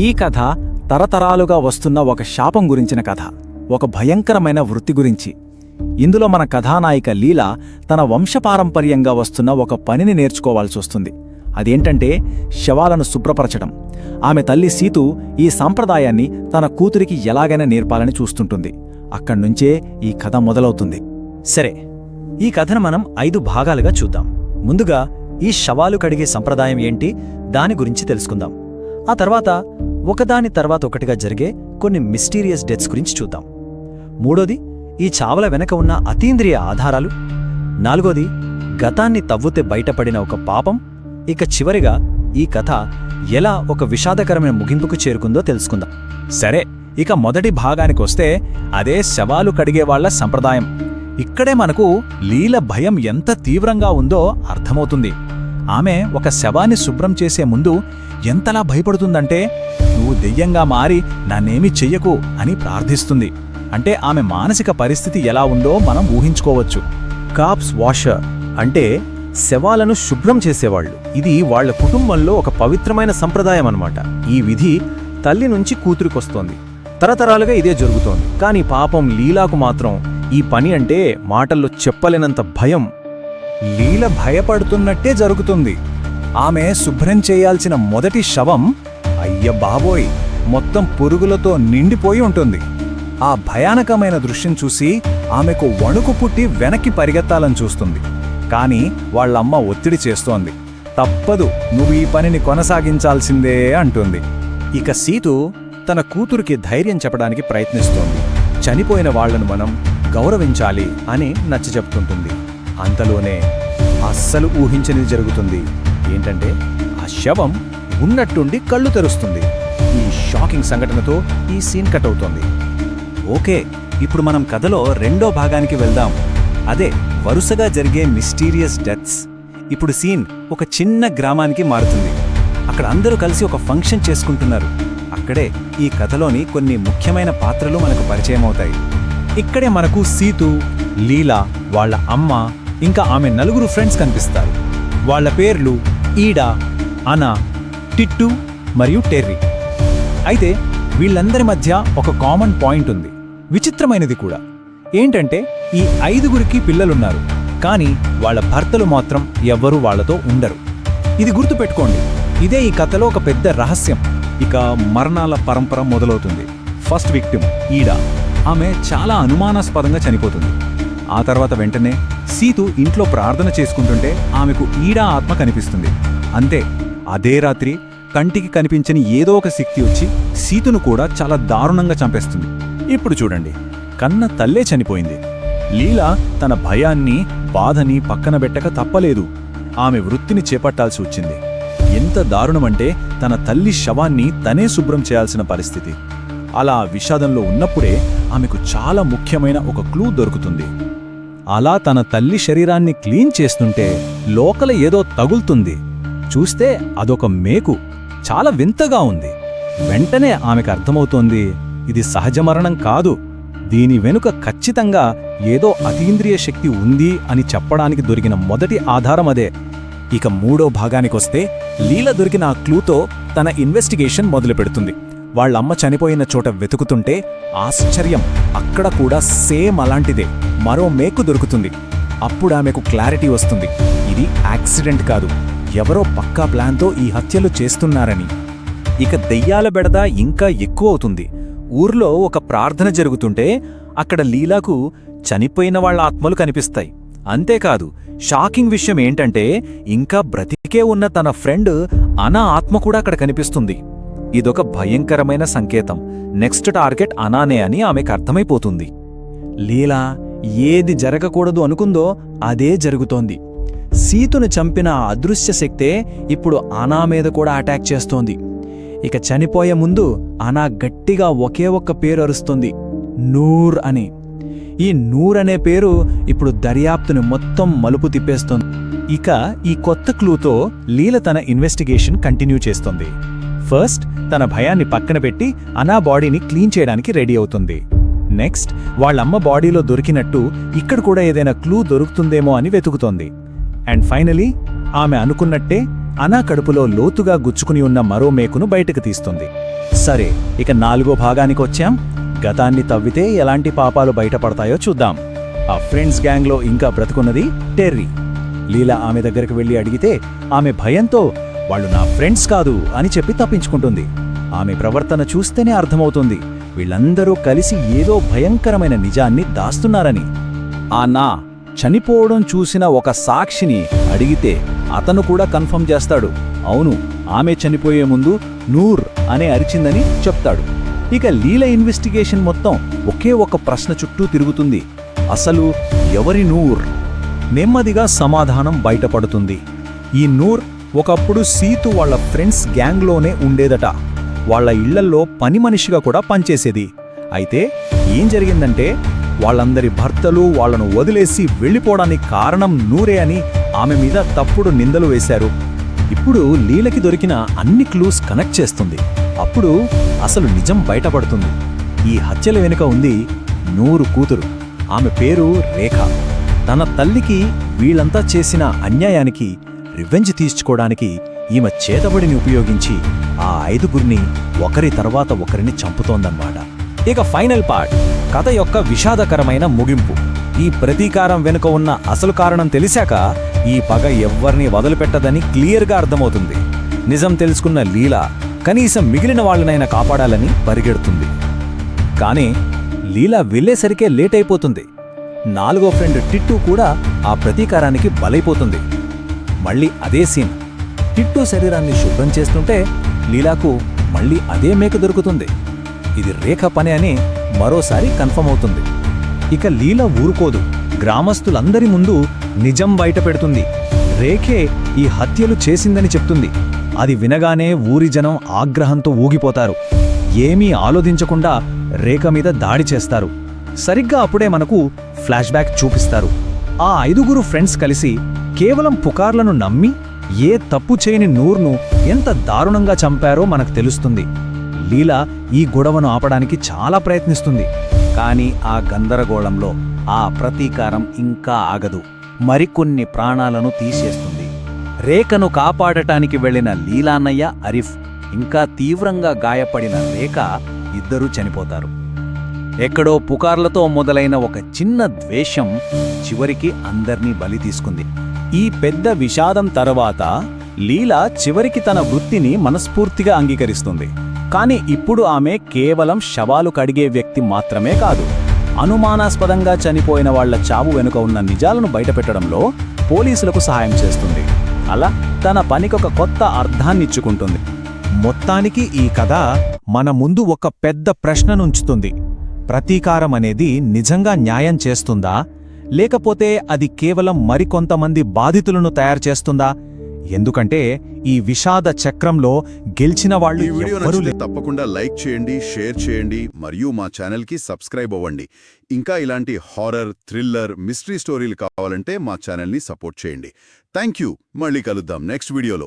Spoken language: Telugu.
ఈ కథ తరతరాలుగా వస్తున్న ఒక శాపం గురించిన కథ, ఒక భయంకరమైన వృత్తి గురించి. ఇందులో మన కథానాయిక లీల తన వంశపారంపర్యంగా వస్తున్న ఒక పనిని నేర్చుకోవాల్సొస్తుంది. అదేంటంటే శవాలను శుభ్రపరచడం. ఆమె తల్లి సీతు ఈ సంప్రదాయాన్ని తన కూతురికి ఎలాగైనా నేర్పాలని చూస్తుంటుంది. అక్కడ్నుంచే ఈ కథ మొదలవుతుంది. సరే, ఈ కథను మనం 5 భాగాలుగా చూద్దాం. ముందుగా ఈ శవాలు కడిగే సంప్రదాయం ఏంటి, దాని గురించి తెలుసుకుందాం. ఆ తర్వాత ఒకదాని తర్వాత ఒకటిగా జరిగే కొన్ని మిస్టీరియస్ డెత్స్ గురించి చూద్దాం. మూడోది, ఈ చావల వెనక ఉన్న అతీంద్రియ ఆధారాలు. నాలుగోది, గతాన్ని తవ్వుతే బయటపడిన ఒక పాపం. ఇక చివరిగా ఈ కథ ఎలా ఒక విషాదకరమైన ముగింపుకు చేరుకుందో తెలుసుకుందాం. సరే, ఇక మొదటి భాగానికొస్తే అదే శవాలు కడిగేవాళ్ల సంప్రదాయం. ఇక్కడే మనకు లీల భయం ఎంత తీవ్రంగా ఉందో అర్థమవుతుంది. ఆమె ఒక శవాన్ని శుభ్రం చేసే ముందు ఎంతలా భయపడుతుందంటే, నువ్వు దెయ్యంగా మారి నన్నేమీ చెయ్యకు అని ప్రార్థిస్తుంది. అంటే ఆమె మానసిక పరిస్థితి ఎలా ఉందో మనం ఊహించుకోవచ్చు. కాప్స్ వాషర్ అంటే శవాలను శుభ్రం చేసేవాళ్లు. ఇది వాళ్ల కుటుంబంలో ఒక పవిత్రమైన సంప్రదాయం అన్నమాట. ఈ విధి తల్లి నుంచి కూతురికొస్తోంది. తరతరాలుగా ఇదే జరుగుతోంది. కానీ పాపం లీలాకు మాత్రం ఈ పని అంటే మాటల్లో చెప్పలేనంత భయం. లీల భయపడుతున్నట్టే జరుగుతుంది. ఆమె శుభ్రం చేయాల్సిన మొదటి శవం, అయ్య బాబోయ్, మొత్తం పురుగులతో నిండిపోయి ఉంటుంది. ఆ భయానకమైన దృశ్యం చూసి ఆమెకు వణుకు పుట్టి వెనక్కి పరిగెత్తాలని చూస్తుంది. కాని వాళ్లమ్మ ఒత్తిడి చేస్తోంది. తప్పదు, నువ్వు ఈ పనిని కొనసాగించాల్సిందే అంటుంది. ఇక సీతు తన కూతురికి ధైర్యం చెప్పడానికి ప్రయత్నిస్తోంది. చనిపోయిన వాళ్లను మనం గౌరవించాలి అని నచ్చజెప్తుంటుంది. అంతలోనే అస్సలు ఊహించనిది జరుగుతుంది. ఏంటంటే ఆ శవం ఉన్నట్టుండి కళ్ళు తెరుస్తుంది. ఈ షాకింగ్ సంఘటనతో ఈ సీన్ కట్ అవుతోంది. ఓకే, ఇప్పుడు మనం కథలో రెండో భాగానికి వెళ్దాం. అదే వరుసగా జరిగే మిస్టీరియస్ డెత్స్. ఇప్పుడు సీన్ ఒక చిన్న గ్రామానికి మారుతుంది. అక్కడ అందరూ కలిసి ఒక ఫంక్షన్ చేసుకుంటున్నారు. అక్కడే ఈ కథలోని కొన్ని ముఖ్యమైన పాత్రలు మనకు పరిచయం అవుతాయి. ఇక్కడే మనకు సీతు, లీల, వాళ్ల అమ్మ, ఇంకా ఆమె 4 ఫ్రెండ్స్ కనిపిస్తారు. వాళ్ల పేర్లు ఈడా, అనా, టిట్టు మరియు టెర్రీ. అయితే వీళ్ళందరి మధ్య ఒక కామన్ పాయింట్ ఉంది, విచిత్రమైనది కూడా. ఏంటంటే ఈ 5గురికి పిల్లలున్నారు, కానీ వాళ్ల భర్తలు మాత్రం ఎవ్వరూ వాళ్లతో ఉండరు. ఇది గుర్తుపెట్టుకోండి. ఇదే ఈ కథలో ఒక పెద్ద రహస్యం. ఇక మరణాల పరంపర మొదలవుతుంది. ఫస్ట్ విక్టిమ్ ఈడా. ఆమె చాలా అనుమానాస్పదంగా చనిపోతుంది. ఆ తర్వాత వెంటనే సీతు ఇంట్లో ప్రార్థన చేసుకుంటుంటే ఆమెకు ఈడా ఆత్మ కనిపిస్తుంది. అంతే, అదే రాత్రి కంటికి కనిపించని ఏదో ఒక శక్తి వచ్చి సీతును కూడా చాలా దారుణంగా చంపేస్తుంది. ఇప్పుడు చూడండి, కన్న తల్లే చనిపోయింది. లీల తన భయాన్ని, బాధని పక్కన పెట్టక తప్పలేదు. ఆమె వృత్తిని చేపట్టాల్సి వచ్చింది. ఎంత దారుణమంటే తన తల్లి శవాన్ని తనే శుభ్రం చేయాల్సిన పరిస్థితి. అలా విషాదంలో ఉన్నప్పుడే ఆమెకు చాలా ముఖ్యమైన ఒక క్లూ దొరుకుతుంది. అలా తన తల్లి శరీరాన్ని క్లీన్ చేస్తుంటే లోకల ఏదో తగులుతుంది. చూస్తే అదొక మేకు. చాలా వింతగా ఉంది. వెంటనే ఆమెకు అర్థమవుతోంది, ఇది సహజ మరణం కాదు. దీని వెనుక ఖచ్చితంగా ఏదో అతీంద్రియ శక్తి ఉంది అని చెప్పడానికి దొరికిన మొదటి ఆధారం అదే. ఇక మూడో భాగానికొస్తే లీల దొరికిన ఆ క్లూతో తన ఇన్వెస్టిగేషన్ మొదలుపెడుతుంది. వాళ్లమ్మ చనిపోయిన చోట వెతుకుతుంటే ఆశ్చర్యం, అక్కడ కూడా సేమ్ అలాంటిదే మరో మేకు దొరుకుతుంది. అప్పుడు ఆమెకు క్లారిటీ వస్తుంది, ఇది యాక్సిడెంట్ కాదు, ఎవరో పక్కా ప్లాన్తో ఈ హత్యలు చేస్తున్నారని. ఇక దెయ్యాల బెడద ఇంకా ఎక్కువ అవుతుంది. ఊర్లో ఒక ప్రార్థన జరుగుతుంటే అక్కడ లీలాకు చనిపోయిన వాళ్ల ఆత్మలు కనిపిస్తాయి. అంతేకాదు, షాకింగ్ విషయం ఏంటంటే ఇంకా బ్రతికే ఉన్న తన ఫ్రెండ్ అనా ఆత్మ కూడా అక్కడ కనిపిస్తుంది. ఇదొక భయంకరమైన సంకేతం. నెక్స్ట్ టార్గెట్ అనానే అని ఆమెకు అర్థమైపోతుంది. లీలా ఏది జరగకూడదు అనుకుందో అదే జరుగుతోంది. సీతును చంపిన ఆ అదృశ్య శక్తే ఇప్పుడు అనా మీద కూడా అటాక్ చేస్తోంది. ఇక చనిపోయే ముందు అనా గట్టిగా ఒకే ఒక్క పేరు అరుస్తుంది, నూర్ అని. ఈ నూర్ అనే పేరు ఇప్పుడు దర్యాప్తుని మొత్తం మలుపు తిప్పేస్తోంది. ఇక ఈ కొత్త క్లూతో లీల తన ఇన్వెస్టిగేషన్ కంటిన్యూ చేస్తోంది. ఫస్ట్ తన భయాన్ని పక్కన పెట్టి అనా బాడీని క్లీన్ చేయడానికి రెడీ అవుతుంది. నెక్స్ట్ వాళ్లమ్మ బాడీలో దొరికినట్టు ఇక్కడ కూడా ఏదైనా క్లూ దొరుకుతుందేమో అని వెతుకుతోంది. అండ్ ఫైనలీ ఆమె అనుకున్నట్టే అనా కడుపులో లోతుగా గుచ్చుకుని ఉన్న మరో మేకును బయటకు తీస్తుంది. సరే, ఇక 4వ భాగానికొచ్చాం. గతాన్ని తవ్వితే ఎలాంటి పాపాలు బయటపడతాయో చూద్దాం. ఆ ఫ్రెండ్స్ గ్యాంగ్లో ఇంకా బ్రతుకున్నది టెర్రీ. లీలా ఆమె దగ్గరికి వెళ్లి అడిగితే ఆమె భయంతో వాళ్ళు నా ఫ్రెండ్స్ కాదు అని చెప్పి తప్పించుకుంటుంది. ఆమె ప్రవర్తన చూస్తేనే అర్థమవుతుంది వీళ్ళందరూ కలిసి ఏదో భయంకరమైన నిజాన్ని దాస్తున్నారని. ఆ నా చనిపోవడం చూసిన ఒక సాక్షిని అడిగితే అతను కూడా కన్ఫర్మ్ చేస్తాడు. అవును, ఆమె చనిపోయే ముందు నూర్ అనే అరిచిందని చెప్తాడు. ఇక లీల ఇన్వెస్టిగేషన్ మొత్తం ఒకే ఒక ప్రశ్న చుట్టూ తిరుగుతుంది. అసలు ఎవరి నూర్? నెమ్మదిగా సమాధానం బయటపడుతుంది. ఈ నూర్ ఒకప్పుడు సీతు వాళ్ళ ఫ్రెండ్స్ గ్యాంగ్లోనే ఉండేదట. వాళ్ళ ఇళ్లల్లో పని మనిషిగా కూడా పనిచేసేది. అయితే ఏం జరిగిందంటే వాళ్ళందరి భర్తలు వాళ్లను వదిలేసి వెళ్ళిపోవడానికి కారణం నూరే అని ఆమె మీద తప్పుడు నిందలు వేశారు. ఇప్పుడు లీలకి దొరికిన అన్ని క్లూస్ కనెక్ట్ చేస్తుంది. అప్పుడు అసలు నిజం బయటపడుతుంది. ఈ హత్యల వెనుక ఉంది నూరు కూతురు. ఆమె పేరు రేఖ. తన తల్లికి వీళ్ళంతా చేసిన అన్యాయానికి రివెంజ్ తీర్చుకోవడానికి ఈమె చేతబడిని ఉపయోగించి ఆ 5గురిని ఒకరి తర్వాత ఒకరిని చంపుతోందన్నమాట. ఇక ఫైనల్ పార్ట్, కథ యొక్క విషాదకరమైన ముగింపు. ఈ ప్రతీకారం వెనుక ఉన్న అసలు కారణం తెలిసాక ఈ పగ ఎవ్వరినీ వదిలిపెట్టదని క్లియర్గా అర్థమవుతుంది. నిజం తెలుసుకున్న లీల కనీసం మిగిలిన వాళ్ళనైనా కాపాడాలని పరిగెడుతుంది. కానీ లీల వెళ్ళేసరికే లేట్ అయిపోతుంది. 4వ ఫ్రెండ్ టిట్టు కూడా ఆ ప్రతీకారానికి బలైపోతుంది. మళ్ళీ అదే సీన్. టిట్టు శరీరాన్ని శుభ్రం చేస్తుంటే లీలాకు మళ్ళీ అదే మేక దొరుకుతుంది. ఇది రేఖ పని అని మరోసారి కన్ఫర్మ్ అవుతుంది. ఇక లీల ఊరుకోదు. గ్రామస్తులందరి ముందు నిజం బయటపెడుతుంది. రేఖే ఈ హత్యలు చేసిందని చెప్తుంది. అది వినగానే ఊరి జనం ఆగ్రహంతో ఊగిపోతారు. ఏమీ ఆలోచించకుండా రేఖ మీద దాడి చేస్తారు. సరిగ్గా అప్పుడే మనకు ఫ్లాష్ బ్యాక్ చూపిస్తారు. ఆ 5గురు ఫ్రెండ్స్ కలిసి కేవలం పుకార్లను నమ్మి ఏ తప్పు చేయని నూర్ను ఎంత దారుణంగా చంపారో మనకు తెలుస్తుంది. లీలా ఈ గొడవను ఆపడానికి చాలా ప్రయత్నిస్తుంది. కానీ ఆ గందరగోళంలో ఆ ప్రతీకారం ఇంకా ఆగదు. మరికొన్ని ప్రాణాలను తీసేస్తుంది. రేఖను కాపాడటానికి వెళ్లిన లీలాన్నయ్య, అరిఫ్ ఇంకా తీవ్రంగా గాయపడిన రేఖ ఇద్దరూ చనిపోతారు. ఎక్కడో పుకార్లతో మొదలైన ఒక చిన్న ద్వేషం చివరికి అందర్నీ బలి తీసుకుంది. ఈ పెద్ద విషాదం తర్వాత లీలా చివరికి తన వృత్తిని మనస్ఫూర్తిగా అంగీకరిస్తుంది. కాని ఇప్పుడు ఆమె కేవలం శవాలు కడిగే వ్యక్తి మాత్రమే కాదు. అనుమానాస్పదంగా చనిపోయిన వాళ్ల చావు వెనుక ఉన్న నిజాలను బయటపెట్టడంలో పోలీసులకు సహాయం చేస్తుంది. అలా తన పనికొక కొత్త అర్థాన్నిచ్చుకుంటుంది. మొత్తానికి ఈ కథ మన ముందు ఒక పెద్ద ప్రశ్ననుంచుతుంది. ప్రతీకారం అనేది నిజంగా న్యాయం చేస్తుందా, లేకపోతే అది కేవలం మరికొంతమంది బాధితులను తయారు చేస్తుందా? ఎందుకంటే ఈ విషాద చక్రంలో గెలిచిన వాళ్ళు ఈ వీడియో ఎవ్వరూ నచ్చితే తప్పకుండా లైక్ చేయండి, షేర్ చేయండి మరియు మా ఛానల్కి సబ్స్క్రైబ్ అవ్వండి. ఇంకా ఇలాంటి హారర్, థ్రిల్లర్, మిస్టరీ స్టోరీలు కావాలంటే మా ఛానల్ని సపోర్ట్ చేయండి. Thank you. మళ్ళీ కలుద్దాం నెక్స్ట్ వీడియోలో.